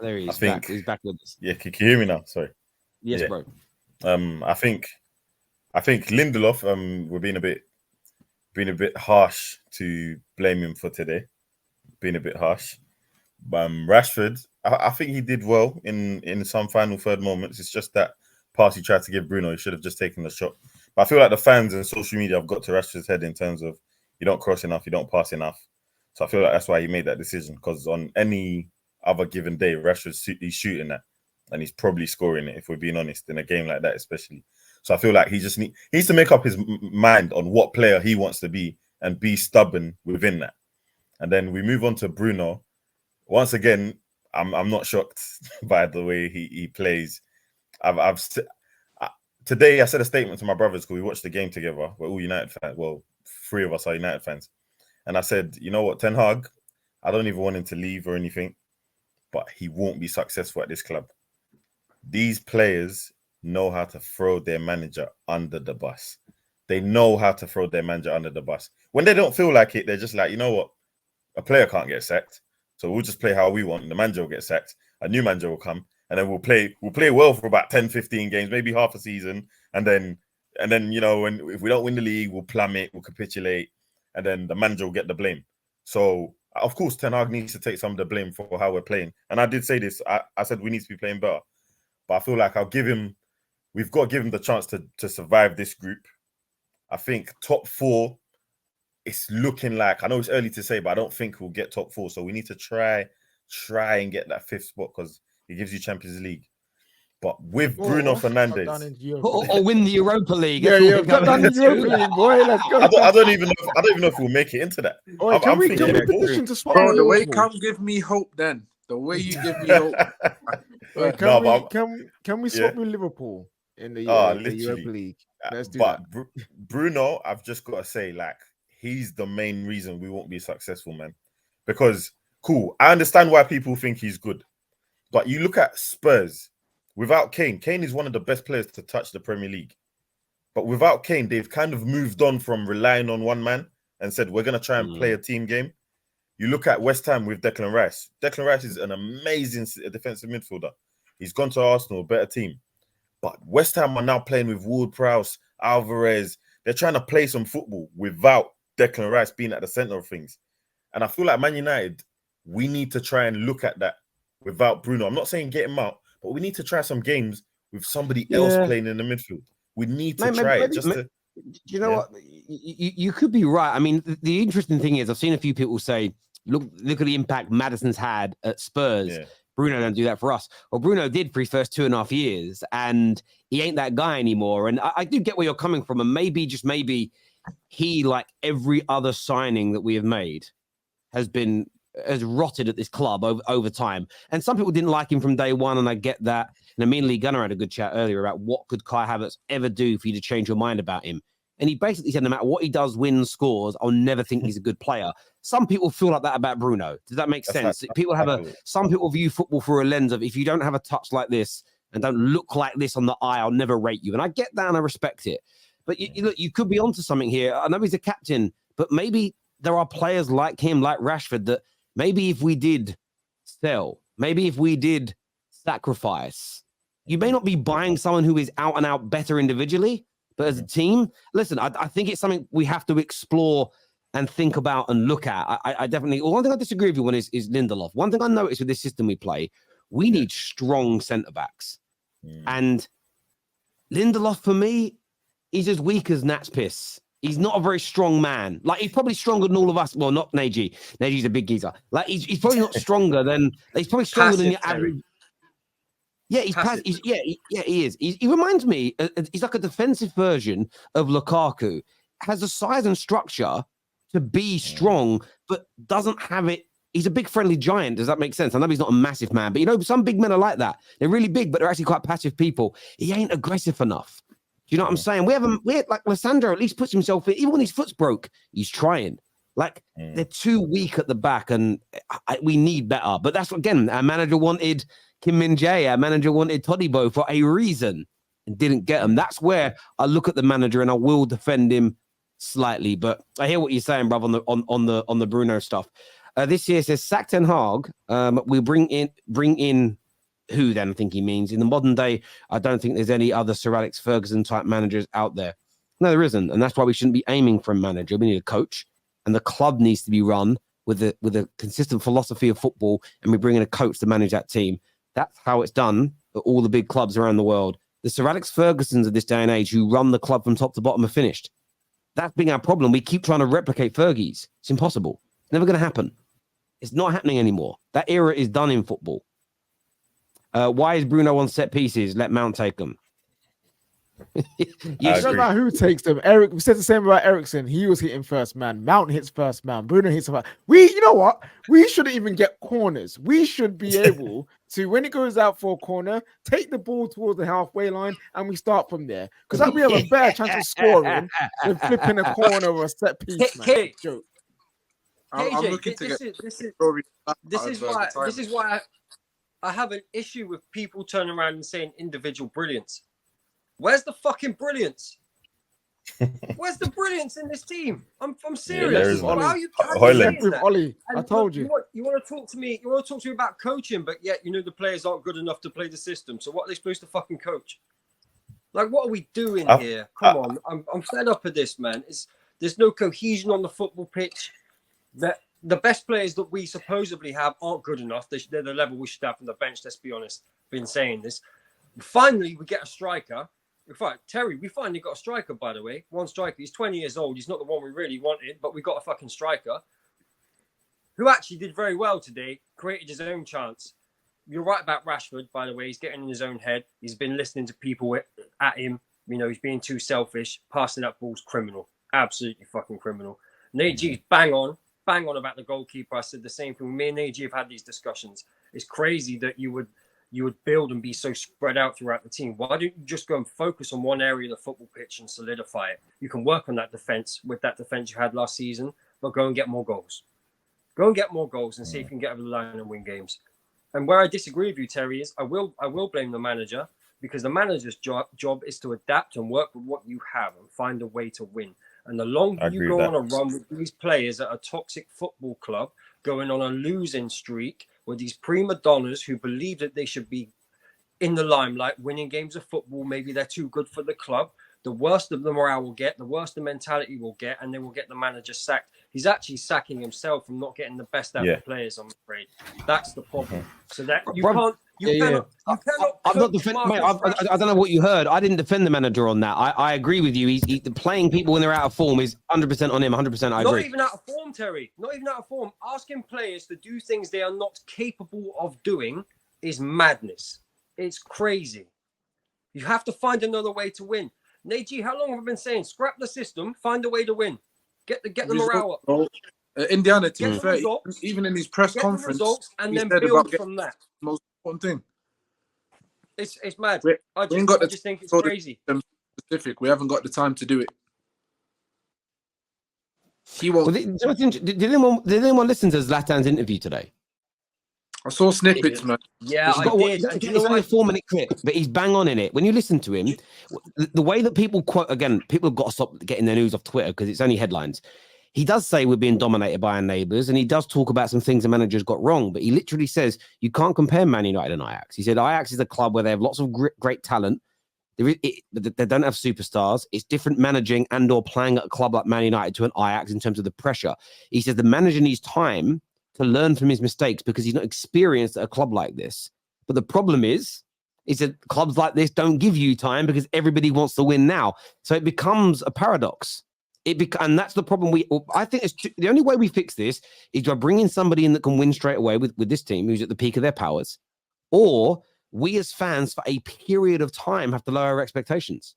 There he I is. Back. think, He's back with us. yeah, can you hear me now? Sorry. Yes, Yeah. bro. I think Lindelof, we're being a bit harsh to blame him for today. Being a bit harsh. Rashford, I think he did well in some final third moments. It's just that pass he tried to give Bruno, he should have just taken the shot. But I feel like the fans and social media have got to Rashford's head in terms of you don't cross enough, you don't pass enough. So I feel like that's why he made that decision. Because on any other given day, he's shooting that, and he's probably scoring it. If we're being honest, in a game like that, especially. So I feel like he needs to make up his mind on what player he wants to be and be stubborn within that. And then we move on to Bruno. Once again, I'm not shocked by the way he plays. I've today I said a statement to my brothers because we watched the game together. We're all United fans. Well, three of us are United fans, and I said, you know what, Ten Hag, I don't even want him to leave or anything, but he won't be successful at this club. These players know how to throw their manager under the bus. They know how to throw their manager under the bus. When they don't feel like it, they're just like, you know what, a player can't get sacked. So we'll just play how we want. The manager will get sacked. A new manager will come, and then we'll play well for about 10, 15 games, maybe half a season. And then if we don't win the league, we'll plummet, we'll capitulate, and then the manager will get the blame. So of course, Ten Hag needs to take some of the blame for how we're playing. And I did say this. I said we need to be playing better. But I feel like we've got to give him the chance to survive this group. I think top four, it's looking like, I know it's early to say, but I don't think we'll get top four. So we need to try and get that fifth spot because it gives you Champions League. But with Bruno Fernandes, or win the Europa League. Yeah, cut down the Europa League, boy. Let's go. I don't even know if we'll make it into that. Can we petition to swap? Bro, the way you come give me hope, then the way you give me hope. Can we swap with Liverpool in the Europa League? Let's do that. Bruno, I've just got to say, like, he's the main reason we won't be successful, man. Because, cool, I understand why people think he's good. But you look at Spurs, without Kane is one of the best players to touch the Premier League. But without Kane, they've kind of moved on from relying on one man and said, we're going to try and play a team game. You look at West Ham with Declan Rice. Declan Rice is an amazing defensive midfielder. He's gone to Arsenal, a better team. But West Ham are now playing with Ward-Prowse, Alvarez. They're trying to play some football without Declan Rice being at the centre of things. And I feel like Man United, we need to try and look at that without Bruno. I'm not saying get him out, but we need to try some games with somebody else playing in the midfield. We need to try it. Do you know what? You could be right. I mean, the interesting thing is I've seen a few people say, look at the impact Maddison's had at Spurs. Yeah. Bruno don't do that for us. Well, Bruno did for his first 2.5 years, and he ain't that guy anymore. And I do get where you're coming from. And maybe, just maybe, he, like every other signing that we have made, has rotted at this club over time. And some people didn't like him from day one, and I get that. And me and Lee Gunner had a good chat earlier about what could Kai Havertz ever do for you to change your mind about him. And he basically said, no matter what he does, wins, scores, I'll never think he's a good player. Some people feel like that about Bruno. Does that make sense? Some people view football through a lens of, if you don't have a touch like this and don't look like this on the eye, I'll never rate you. And I get that and I respect it. But you could be onto something here. I know he's a captain, but maybe there are players like him, like Rashford, that maybe if we did sell, maybe if we did sacrifice, you may not be buying someone who is out and out better individually, but as a team, listen, I think it's something we have to explore and think about and look at. I definitely, one thing I disagree with you on is Lindelof. One thing I noticed with this system we play, we need strong centre-backs. And Lindelof, for me, he's as weak as Nat's piss. He's not a very strong man. Like, he's probably stronger than all of us. Well, not Neji. Neji's a big geezer. Like, he's probably not stronger than, he's probably stronger than your average. Yeah, he is. He reminds me, he's like a defensive version of Lukaku. Has the size and structure to be strong, but doesn't have it. He's a big friendly giant. Does that make sense? I know he's not a massive man, but some big men are like that. They're really big, but they're actually quite passive people. He ain't aggressive enough. Do you know what I'm saying? We have like Lissandro at least puts himself in. Even when his foot's broke, he's trying. Like, they're too weak at the back, and we need better. But that's, again, our manager wanted Kim Min-jae, our manager wanted Todibo for a reason and didn't get him. That's where I look at the manager and I will defend him slightly. But I hear what you're saying, bruv, on the Bruno stuff. This year says sack Ten Hag. We bring in who then? I think he means in the modern day. I don't think there's any other Sir Alex Ferguson type managers out there. No, there isn't, and that's why we shouldn't be aiming for a manager. We need a coach, and the club needs to be run with a consistent philosophy of football, and we bring in a coach to manage that team. That's how it's done at all the big clubs around the world. The Sir Alex Fergusons of this day and age who run the club from top to bottom are finished. That's been our problem. We keep trying to replicate Fergie's. It's impossible. It's never going to happen. It's not happening anymore. That era is done in football. Why is Bruno on set pieces? Let Mount take them. It's not about who takes them. Eric, we said the same about Ericsson. He was hitting first man. Mount hits first man. Bruno hits first. You know what? We shouldn't even get corners. We should be able to, when it goes out for a corner, take the ball towards the halfway line and we start from there. Because we have a better chance of scoring than flipping a corner or a set piece. Man. Joke. I'm looking to get this is why I have an issue with people turning around and saying individual brilliance. Where's the fucking brilliance? Where's the brilliance in this team? I'm serious. Yeah, how you with Ollie, I told you. You want to talk to me? You want to talk to me about coaching, but yet the players aren't good enough to play the system. So what are they supposed to fucking coach? Like, what are we doing here? Come on, I'm fed up of this, man. There's no cohesion on the football pitch. That the best players that we supposedly have aren't good enough. They're the level we should have from the bench. Let's be honest. I've been saying this. Finally, we get a striker. In fact, Terry, we finally got a striker, by the way. One striker. He's 20 years old. He's not the one we really wanted, but we got a fucking striker who actually did very well today, created his own chance. You're right about Rashford, by the way. He's getting in his own head. He's been listening to people at him. He's being too selfish. Passing that ball's criminal. Absolutely fucking criminal. Naji's bang on about the goalkeeper. I said the same thing. Me and Naji have had these discussions. It's crazy that you would build and be so spread out throughout the team. Why don't you just go and focus on one area of the football pitch and solidify it? You can work on that defense with that defense you had last season, but go and get more goals. Go and get more goals and see if you can get over the line and win games. And where I disagree with you, Terry, is I will blame the manager, because the manager's job is to adapt and work with what you have and find a way to win. And the longer you go on a run with these players at a toxic football club, going on a losing streak, with these prima donnas who believe that they should be in the limelight, winning games of football, maybe they're too good for the club, the worse the morale will get, the worse the mentality will get, and then we'll get the manager sacked. He's actually sacking himself from not getting the best out of the players, I'm afraid. That's the problem. So that you cannot. I'm not defending, mate. I don't know what you heard. I didn't defend the manager on that. I agree with you. He's playing people when they're out of form is 100% on him. 100%. I agree. Not even out of form, Terry. Not even out of form. Asking players to do things they are not capable of doing is madness. It's crazy. You have to find another way to win. Neji, how long have I been saying? Scrap the system. Find a way to win. Get the morale up. Indiana, to be fair, even in his press conference, and then build from that. Most important thing. It's mad. I just think it's crazy. Specific. We haven't got the time to do it. He won't. Well, did anyone listen to Zlatan's interview today? I saw snippets, man. Yeah, I did. It's only a 4-minute clip, but he's bang on in it. When you listen to him, the way that people quote, again, people have got to stop getting their news off Twitter because it's only headlines. He does say we're being dominated by our neighbours, and he does talk about some things the manager's got wrong, but he literally says you can't compare Man United and Ajax. He said Ajax is a club where they have lots of great talent. They don't have superstars. It's different managing and or playing at a club like Man United to an Ajax in terms of the pressure. He says the manager needs time to learn from his mistakes because he's not experienced at a club like this. But the problem is that clubs like this don't give you time because everybody wants to win now. So it becomes a paradox. And that's the problem. I think the only way we fix this is by bringing somebody in that can win straight away with this team who's at the peak of their powers, or we as fans for a period of time have to lower our expectations.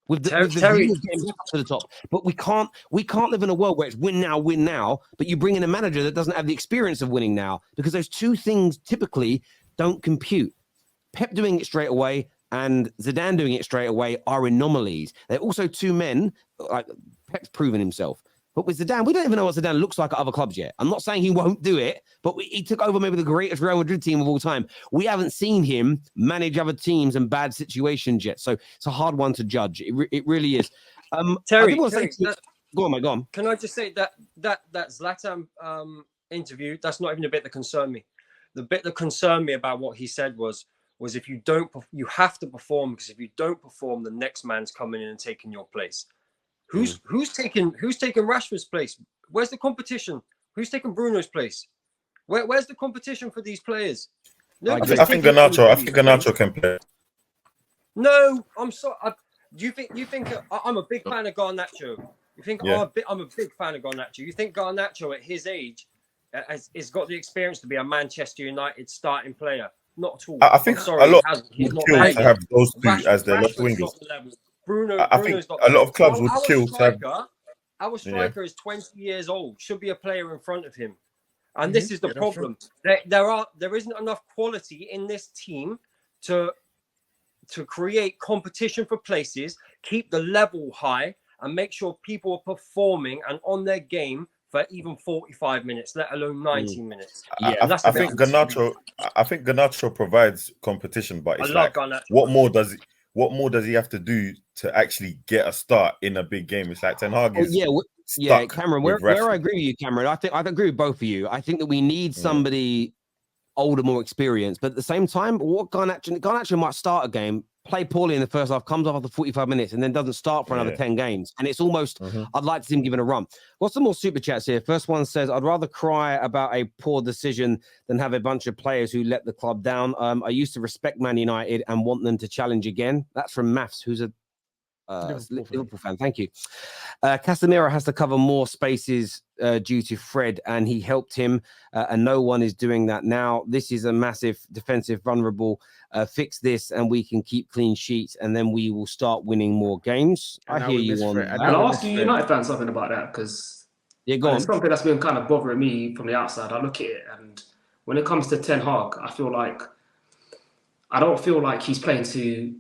With the viewers getting up to the top, but we can't live in a world where it's win now, but you bring in a manager that doesn't have the experience of winning now, because those two things typically don't compute. Pep doing it straight away and Zidane doing it straight away are anomalies. They're also two men, like Pep's proven himself. But with Zidane, we don't even know what Zidane looks like at other clubs yet. I'm not saying he won't do it, but he took over maybe the greatest Real Madrid team of all time. We haven't seen him manage other teams and bad situations yet. So it's a hard one to judge. It really is. Terry, go on, mate, go on. Can I just say that Zlatan interview, that's not even the bit that concerned me. The bit that concerned me about what he said was if you don't, you have to perform, because if you don't perform, the next man's coming in and taking your place. Who's taking Rashford's place? Where's the competition? Who's taking Bruno's place? Where's the competition for these players? I think Garnacho can play. No, I'm sorry. Do you think I'm a big fan of Garnacho? You think I'm a big fan of Garnacho? You think Garnacho at his age has got the experience to be a Manchester United starting player? Not at all. I think a lot would kill to have those two as their left wingers. I think a lot of clubs would kill to have. Our striker is 20 years old. Should be a player in front of him. And this is the problem. There isn't enough quality in this team to create competition for places, keep the level high, and make sure people are performing and on their game for even 45 minutes, let alone 90 minutes. I think Garnacho provides competition, but it's like, what more does he have to do to actually get a start in a big game? It's like Ten Hag is Cameron, where I agree with you, Cameron. I agree with both of you. I think that we need somebody older, more experienced, but at the same time, what Garnacho might start a game, play poorly in the first half, comes off after 45 minutes, and then doesn't start for another 10 games. And it's almost, I'd like to see him given a run. Got some more super chats here. First one says, I'd rather cry about a poor decision than have a bunch of players who let the club down. I used to respect Man United and want them to challenge again. That's from Maths, who's a Liverpool fan. Thank you. Casemiro has to cover more spaces due to Fred, and he helped him, and no one is doing that now. This is a massive defensive vulnerable. Fix this, and we can keep clean sheets, and then we will start winning more games. I hear you on that. And I'll ask you United fans something about that, because it's something that's been kind of bothering me from the outside. I look at it, and when it comes to Ten Hag, I don't feel like he's playing to.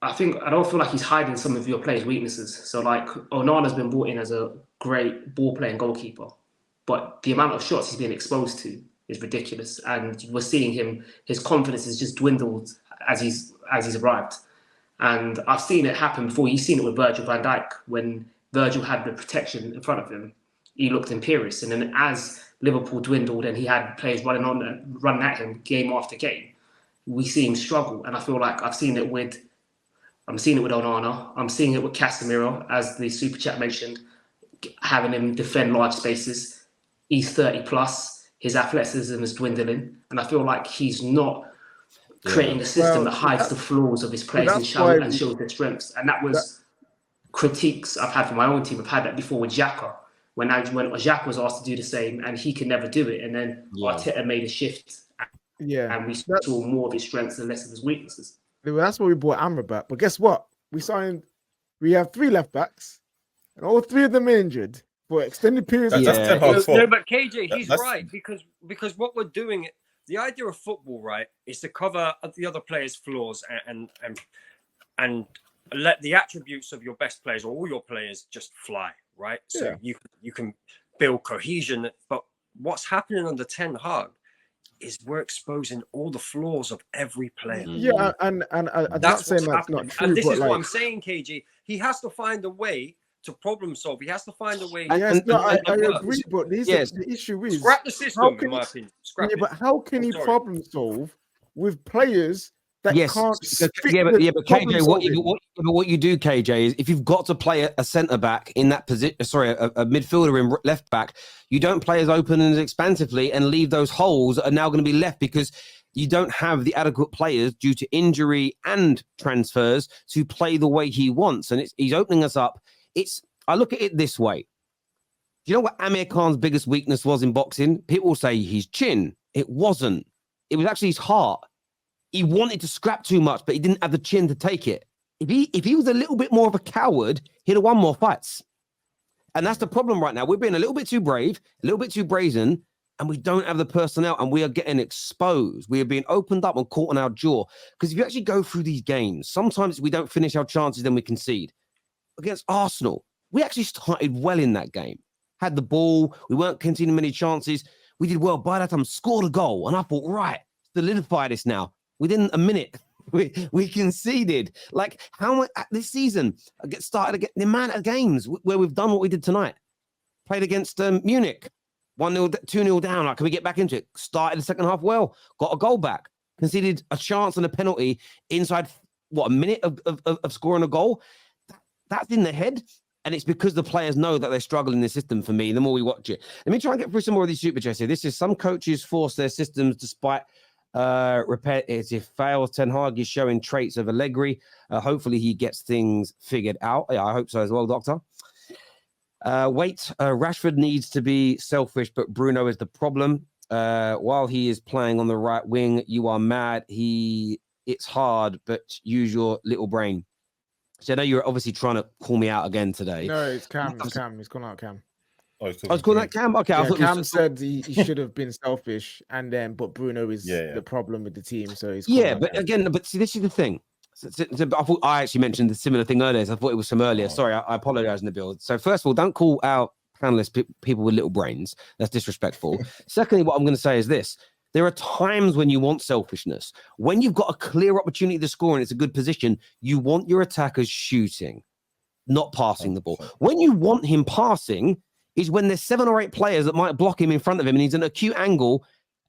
I don't feel like he's hiding some of your players' weaknesses. So, like, Onana's been brought in as a great ball-playing goalkeeper, but the amount of shots he's been exposed to is ridiculous. And we're seeing his confidence has just dwindled as he's arrived. And I've seen it happen before. You've seen it with Virgil van Dijk. When Virgil had the protection in front of him, he looked imperious. And then as Liverpool dwindled and he had players running at him game after game, we see him struggle. And I feel like I'm seeing it with Onana. I'm seeing it with Casemiro, as the super chat mentioned, having him defend large spaces. He's 30 plus. His athleticism is dwindling, and I feel like he's not creating a system that hides the flaws of his players and shows their strengths. And that was critiques I've had from my own team. I've had that before with Xhaka, when Xhaka was asked to do the same, and he could never do it. And then Arteta made a shift, and we saw more of his strengths and less of his weaknesses. Well, that's why we brought Amrabat. But guess what? We have 3 left backs, and all 3 of them are injured for extended periods. No, but KJ, he's right, because what we're doing, the idea of football, right, is to cover the other players' flaws and let the attributes of your best players or all your players just fly, right? So you can build cohesion. But what's happening under Ten Hag is we're exposing all the flaws of every player. Yeah, and I'm not saying that's not true. And this is what I'm saying, KG. He has to find a way to problem solve. He has to find a way. I agree, but the issue is scrap the system, in my opinion. But how can he problem solve with players that can't? But KJ, what you do, KJ, is if you've got to play a centre back in that position, a midfielder in left back, you don't play as open and as expansively and leave those holes that are now going to be left because you don't have the adequate players due to injury and transfers to play the way he wants. And he's opening us up. I look at it this way. Do you know what Amir Khan's biggest weakness was in boxing? People say his chin. It wasn't. It was actually his heart. He wanted to scrap too much, but he didn't have the chin to take it. If he was a little bit more of a coward, he'd have won more fights. And that's the problem right now. We're being a little bit too brave, a little bit too brazen, and we don't have the personnel, and we are getting exposed. We are being opened up and caught on our jaw. Because if you actually go through these games, sometimes we don't finish our chances, then we concede. Against Arsenal, we actually started well in that game. Had the ball, we weren't conceding many chances. We did well. By that time, scored a goal. And I thought, right, solidify this now. Within a minute, we conceded. Like, how much this season started again? The amount of games where we've done what we did tonight. Played against Munich, 1-0, 2-0 down. Like, can we get back into it? Started the second half well, got a goal back, conceded a chance and a penalty inside, a minute of scoring a goal. That's in the head. And it's because the players know that they struggle in the system for me, the more we watch it. Let me try and get through some more of these super chats here. This is some coaches force their systems despite repetitive fails. Ten Hag is showing traits of Allegri. Hopefully he gets things figured out. Yeah, I hope so as well, Doctor. Rashford needs to be selfish, but Bruno is the problem. While he is playing on the right wing, you are mad. It's hard, but use your little brain. So I know you're obviously trying to call me out again today. No, it's Cam. It's Cam. He's calling out Cam. I was calling that Cam. Okay, yeah, Cam said he should have been selfish, but Bruno is the problem with the team. So he's but Cam. Again, but see, this is the thing. So I thought I actually mentioned the similar thing earlier. So I thought it was from earlier. Sorry, I apologize in the build. So first of all, don't call out panelists people with little brains. That's disrespectful. Secondly, what I'm going to say is this. There are times when you want selfishness. When you've got a clear opportunity to score and it's a good position, you want your attackers shooting, not passing the ball. When you want him passing is when there's 7 or 8 players that might block him in front of him and he's at an acute angle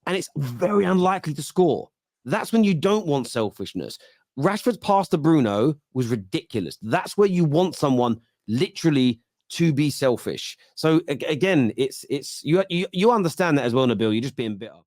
and it's very unlikely to score. That's when you don't want selfishness. Rashford's pass to Bruno was ridiculous. That's where you want someone literally to be selfish. So again, it's you understand that as well, Nabil. You're just being bitter.